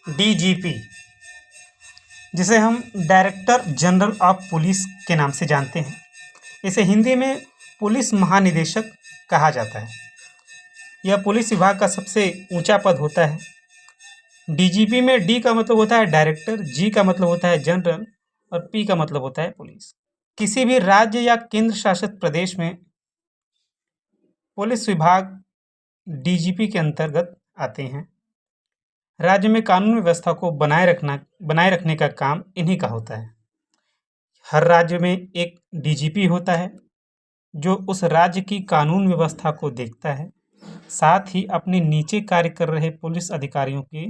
DGP, जिसे हम director general of police के नाम से जानते हैं। इसे हिंदी में पुलिस महानिदेशक कहा जाता है। यह पुलिस विभाग का सबसे ऊंचा पद होता है। डीजीपी में डी का मतलब होता है डायरेक्टर, जी का मतलब होता है जनरल और पी का मतलब होता है पुलिस। किसी भी राज्य या केंद्र शासित प्रदेश में पुलिस विभाग डीजीपी के अंतर्गत आते हैं। राज्य में कानून व्यवस्था को बनाए रखने का काम इन्हीं का होता है। हर राज्य में एक डीजीपी होता है जो उस राज्य की कानून व्यवस्था को देखता है, साथ ही अपने नीचे कार्य कर रहे पुलिस अधिकारियों के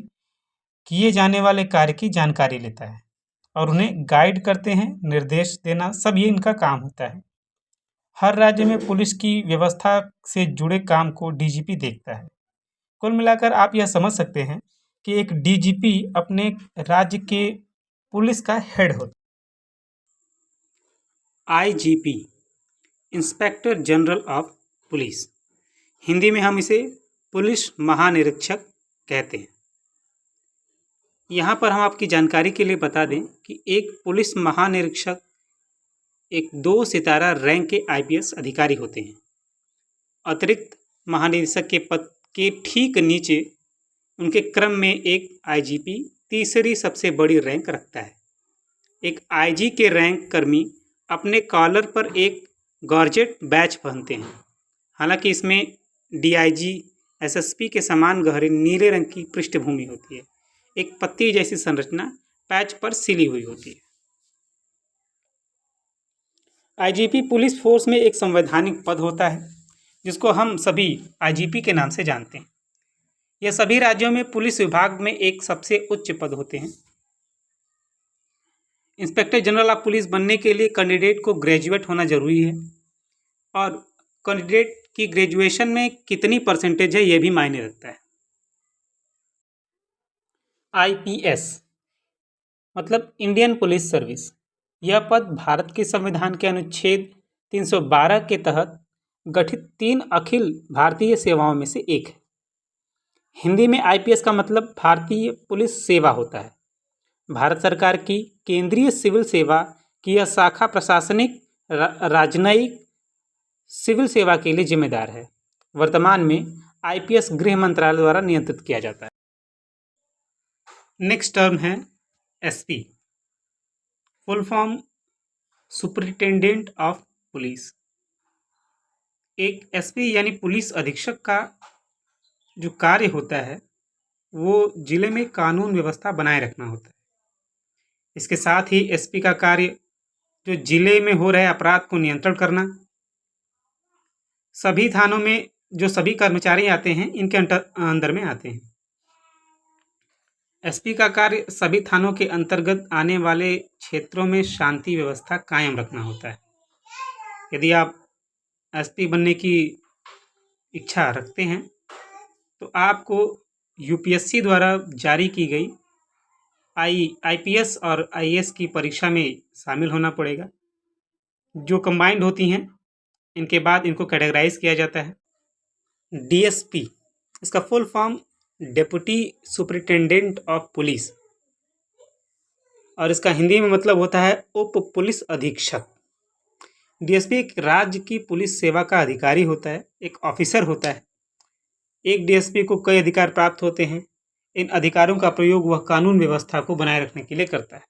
किए जाने वाले कार्य की जानकारी लेता है और उन्हें गाइड करते हैं, निर्देश देना, सब ये इनका काम होता है। हर राज्य में पुलिस की व्यवस्था से जुड़े काम को डीजीपी देखता है। कुल मिलाकर आप यह समझ सकते हैं कि एक डीजीपी अपने राज्य के पुलिस का हेड होता है। IGP, inspector general of police, Hindi में हम इसे पुलिस महानिरीक्षक कहते हैं। यहाँ पर हम आपकी जानकारी के लिए बता दें कि एक पुलिस महानिरीक्षक एक 2 सितारा रैंक के आईपीएस अधिकारी होते हैं। अतिरिक्त महानिदेशक के पद के ठीक नीचे उनके क्रम में एक आईजीपी तीसरी सबसे बड़ी रैंक रखता है। एक आईजी के रैंक कर्मी अपने कॉलर पर एक गॉर्जेट बैच पहनते हैं। हालांकि इसमें डीआईजी, एसएसपी के समान गहरे नीले रंग की पृष्ठभूमि होती है। एक पत्ती जैसी संरचना पैच पर सिली हुई होती है। आईजीपी पुलिस फोर्स में एक संवैधानिक पद होता है जिसको हम सभी आईजीपी के नाम से जानते हैं। यह सभी राज्यों में पुलिस विभाग में एक सबसे उच्च पद होते हैं। इंस्पेक्टर जनरल ऑफ पुलिस बनने के लिए कैंडिडेट को ग्रेजुएट होना जरूरी है और कैंडिडेट की ग्रेजुएशन में कितनी परसेंटेज है यह भी मायने रखता है। आईपीएस मतलब इंडियन पुलिस सर्विस। यह पद भारत के संविधान के अनुच्छेद 312 के तहत गठित 3 अखिल भारतीय सेवाओं में से एक है। हिंदी में आईपीएस का मतलब भारतीय पुलिस सेवा होता है। भारत सरकार की केंद्रीय सिविल सेवा की यह शाखा प्रशासनिक, राजनयिक सिविल सेवा के लिए जिम्मेदार है। वर्तमान में आईपीएस गृह मंत्रालय द्वारा नियंत्रित किया जाता है। नेक्स्ट टर्म है SP, full form superintendent of police. एक एसपी यानी पुलिस अधीक्षक का जो कार्य होता है वो जिले में कानून व्यवस्था बनाए रखना होता है। इसके साथ ही एसपी का कार्य जो जिले में हो रहे अपराध को नियंत्रण करना। सभी थानों में जो सभी कर्मचारी आते हैं इनके अंदर में आते हैं। एसपी का कार्य सभी थानों के अंतर्गत आने वाले क्षेत्रों में शांति व्यवस्था कायम रखना होता है। यदि आप एसपी बनने की इच्छा रखते हैं तो आपको यूपीएससी द्वारा जारी की गई आईपीएस और आईएएस की परीक्षा में शामिल होना पड़ेगा, जो कंबाइंड होती हैं। इनके बाद इनको कैटेगराइज किया जाता है। डीएसपी, इसका full form deputy superintendent of police और इसका हिंदी में मतलब होता है उप पुलिस अधीक्षक। डीएसपी एक राज्य की पुलिस सेवा का अधिकारी होता है, एक ऑफिसर होता है। एक डीएसपी को कई अधिकार प्राप्त होते हैं। इन अधिकारों का प्रयोग वह कानून व्यवस्था को बनाए रखने के लिए करता है।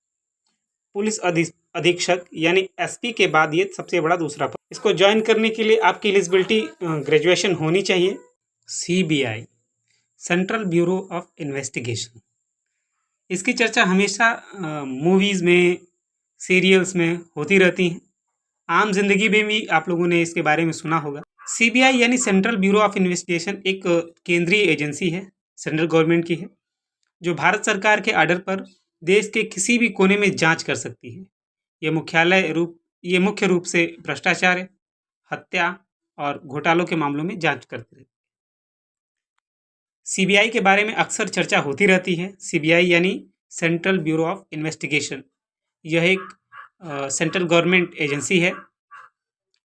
पुलिस अधीक्षक यानी एसपी के बाद ये सबसे बड़ा दूसरा पद। इसको ज्वाइन करने के लिए आपकी एलिजिबिलिटी ग्रेजुएशन होनी चाहिए। CBI, central bureau of investigation, इसकी चर्चा हमेशा मूवीज़ में, सीरियल्स में होती रहती है। आम जिंदगी में भी आप लोगों ने इसके बारे में सुना होगा। सीबीआई यानी सेंट्रल ब्यूरो ऑफ इन्वेस्टिगेशन एक केंद्रीय एजेंसी है, सेंट्रल गवर्नमेंट की है, जो भारत सरकार के आर्डर पर देश के किसी भी कोने में जांच कर सकती है। ये मुख्य रूप से भ्रष्टाचार, हत्या और घोटालों के मामलों में जांच करती है। सीबीआई के बारे में अक्सर चर्चा होती रहती है। सीबीआई यानी सेंट्रल ब्यूरो ऑफ इन्वेस्टिगेशन, यह एक सेंट्रल गवर्नमेंट एजेंसी है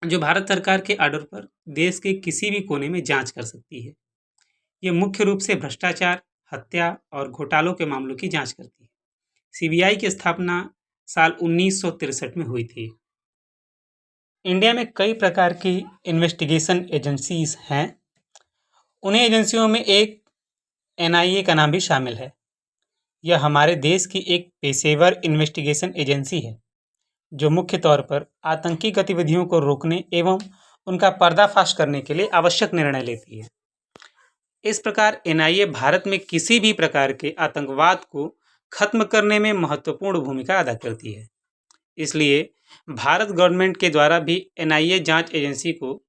जो भारत सरकार के आर्डर पर देश के किसी भी कोने में जांच कर सकती है। यह मुख्य रूप से भ्रष्टाचार, हत्या और घोटालों के मामलों की जांच करती है। सीबीआई की स्थापना साल 1963 में हुई थी। इंडिया में कई प्रकार की इन्वेस्टिगेशन एजेंसीज हैं। उन्हीं एजेंसियों में एक एनआईए का नाम भी शामिल है। यह हमारे देश की एक पेशेवर इन्वेस्टिगेशन एजेंसी है जो मुख्य तौर पर आतंकी गतिविधियों को रोकने एवं उनका पर्दाफाश करने के लिए आवश्यक निर्णय लेती है। इस प्रकार एनआईए भारत में किसी भी प्रकार के आतंकवाद को खत्म करने में महत्वपूर्ण भूमिका अदा करती है। इसलिए भारत गवर्नमेंट के द्वारा भी एनआईए जांच एजेंसी को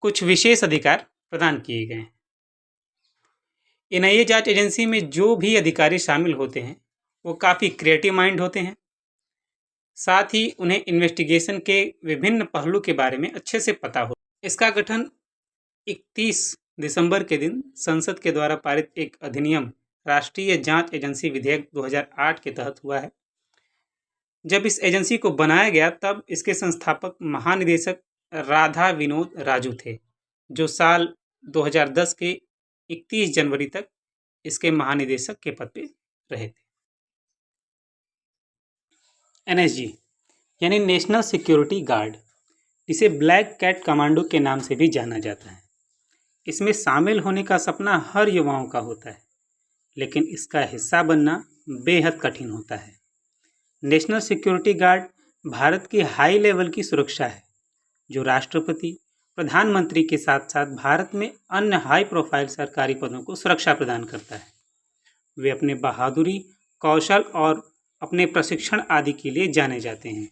कुछ विशेष अधिकार प्रदान किए गए हैं। एनआईए जांच एजेंसी में जो भी अधिकारी शामिल होते हैं वो काफ़ी क्रिएटिव माइंड होते हैं। साथ ही उन्हें इन्वेस्टिगेशन के विभिन्न पहलू के बारे में अच्छे से पता हो। इसका गठन 31 दिसंबर के दिन संसद के द्वारा पारित एक अधिनियम राष्ट्रीय जांच एजेंसी विधेयक 2008 के तहत हुआ है। जब इस एजेंसी को बनाया गया तब इसके संस्थापक महानिदेशक राधा विनोद राजू थे, जो साल 2010 के 31 जनवरी तक इसके महानिदेशक के पद पे रहे थे। एनएसजी यानी नेशनल सिक्योरिटी गार्ड, जिसे ब्लैक कैट कमांडो के नाम से भी जाना जाता है। इसमें शामिल होने का सपना हर युवाओं का होता है, लेकिन इसका हिस्सा बनना बेहद कठिन होता है। नेशनल सिक्योरिटी गार्ड भारत की हाई लेवल की सुरक्षा है, जो राष्ट्रपति, प्रधानमंत्री के साथ साथ भारत में अन्य हाई प्रोफाइल सरकारी पदों को सुरक्षा प्रदान करता है। वे अपने बहादुरी, कौशल और अपने प्रशिक्षण आदि के लिए जाने जाते हैं।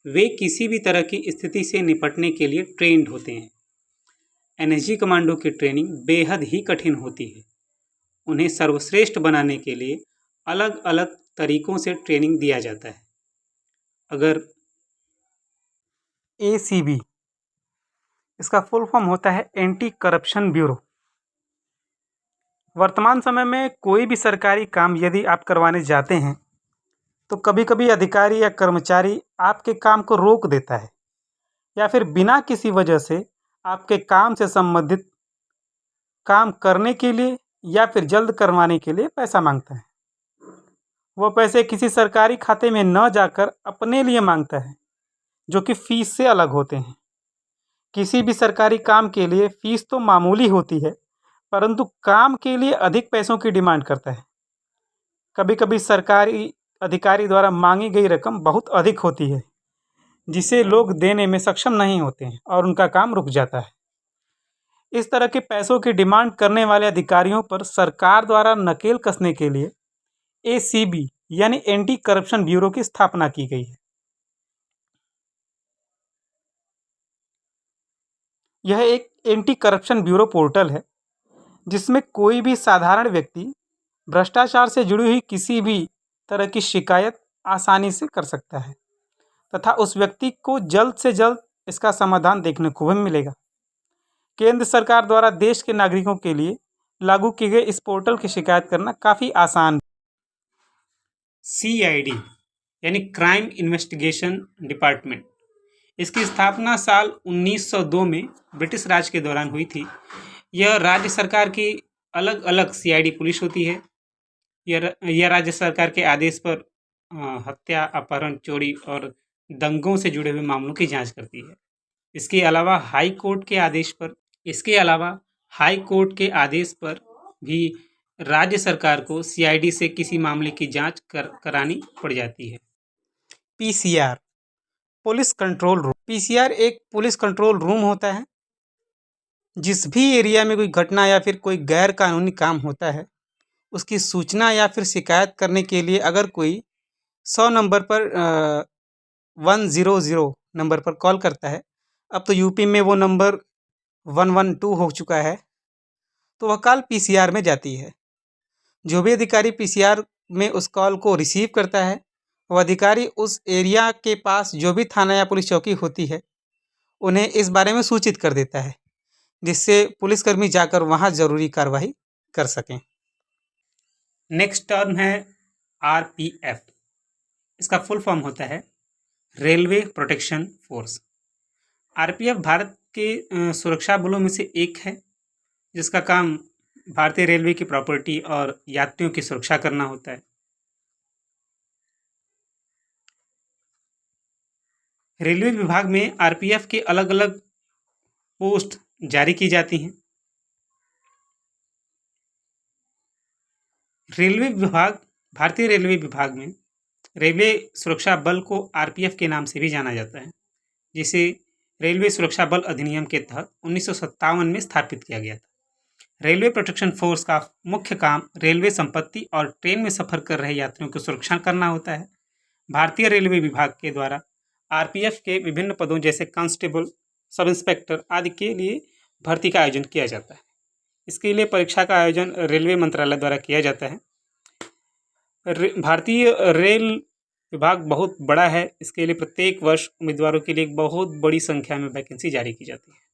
वे किसी भी तरह की स्थिति से निपटने के लिए ट्रेंड होते हैं। एनएसजी कमांडो की ट्रेनिंग बेहद ही कठिन होती है। उन्हें सर्वश्रेष्ठ बनाने के लिए अलग अलग तरीकों से ट्रेनिंग दिया जाता है। अगर एसीबी, इसका फुल फॉर्म होता है एंटी करप्शन ब्यूरो। वर्तमान समय में कोई भी सरकारी काम यदि आप करवाने जाते हैं तो कभी कभी अधिकारी या कर्मचारी आपके काम को रोक देता है या फिर बिना किसी वजह से आपके काम से संबंधित काम करने के लिए या फिर जल्द करवाने के लिए पैसा मांगता है। वह पैसे किसी सरकारी खाते में न जाकर अपने लिए मांगता है, जो कि फीस से अलग होते हैं। किसी भी सरकारी काम के लिए फीस तो मामूली होती है, परंतु काम के लिए अधिक पैसों की डिमांड करता है। कभी कभी सरकारी अधिकारी द्वारा मांगी गई रकम बहुत अधिक होती है, जिसे लोग देने में सक्षम नहीं होते हैं और उनका काम रुक जाता है। इस तरह के पैसों की डिमांड करने वाले अधिकारियों पर सरकार द्वारा नकेल कसने के लिए एसीबी यानी एंटी करप्शन ब्यूरो की स्थापना की गई है। यह एक एंटी करप्शन ब्यूरो पोर्टल है जिसमें कोई भी साधारण व्यक्ति भ्रष्टाचार से जुड़ी हुई किसी भी तरह की शिकायत आसानी से कर सकता है तथा उस व्यक्ति को जल्द से जल्द इसका समाधान देखने को भी मिलेगा। केंद्र सरकार द्वारा देश के नागरिकों के लिए लागू किए गए इस पोर्टल की शिकायत करना काफ़ी आसान है। सीआईडी यानी क्राइम इन्वेस्टिगेशन डिपार्टमेंट, इसकी स्थापना साल 1902 में ब्रिटिश राज के दौरान हुई थी। यह राज्य सरकार की अलग अलग सीआईडी पुलिस होती है। यह राज्य सरकार के आदेश पर हत्या, अपहरण, चोरी और दंगों से जुड़े हुए मामलों की जांच करती है। इसके अलावा हाई कोर्ट के आदेश पर भी राज्य सरकार को सीआईडी से किसी मामले की जांच करानी पड़ जाती है। PCR, police control room. PCR एक पुलिस कंट्रोल रूम होता है। जिस भी एरिया में कोई घटना या फिर कोई गैर कानूनी काम होता है, उसकी सूचना या फिर शिकायत करने के लिए अगर कोई 100 नंबर पर 100 नंबर पर कॉल करता है, अब तो यूपी में वो नंबर 112 हो चुका है, तो वह कॉल पीसीआर में जाती है। जो भी अधिकारी पीसीआर में उस कॉल को रिसीव करता है, वह अधिकारी उस एरिया के पास जो भी थाना या पुलिस चौकी होती है उन्हें इस बारे में सूचित कर देता है, जिससे पुलिसकर्मी जाकर वहाँ ज़रूरी कार्रवाई कर सकें। नेक्स्ट टर्म है आरपीएफ। इसका फुल फॉर्म होता है railway protection force. RPF Bharat के सुरक्षा बलों में से एक है, जिसका काम भारतीय रेलवे की प्रॉपर्टी और यात्रियों की सुरक्षा करना होता है। रेलवे विभाग में आरपीएफ के अलग-अलग पोस्ट जारी की जाती हैं। रेलवे विभाग भारतीय रेलवे विभाग में रेलवे सुरक्षा बल को आरपीएफ के नाम से भी जाना जाता है, जिसे रेलवे सुरक्षा बल अधिनियम के तहत 1957 में स्थापित किया गया था। रेलवे प्रोटेक्शन फोर्स का मुख्य काम रेलवे संपत्ति और ट्रेन में सफर कर रहे यात्रियों की सुरक्षा करना होता है। भारतीय रेलवे विभाग के द्वारा आरपीएफ के विभिन्न पदों जैसे कांस्टेबल, सब इंस्पेक्टर आदि के लिए भर्ती का आयोजन किया जाता है। इसके लिए परीक्षा का आयोजन रेलवे मंत्रालय द्वारा किया जाता है। भारतीय रेल विभाग बहुत बड़ा है। इसके लिए प्रत्येक वर्ष उम्मीदवारों के लिए एक बहुत बड़ी संख्या में वैकेंसी जारी की जाती है।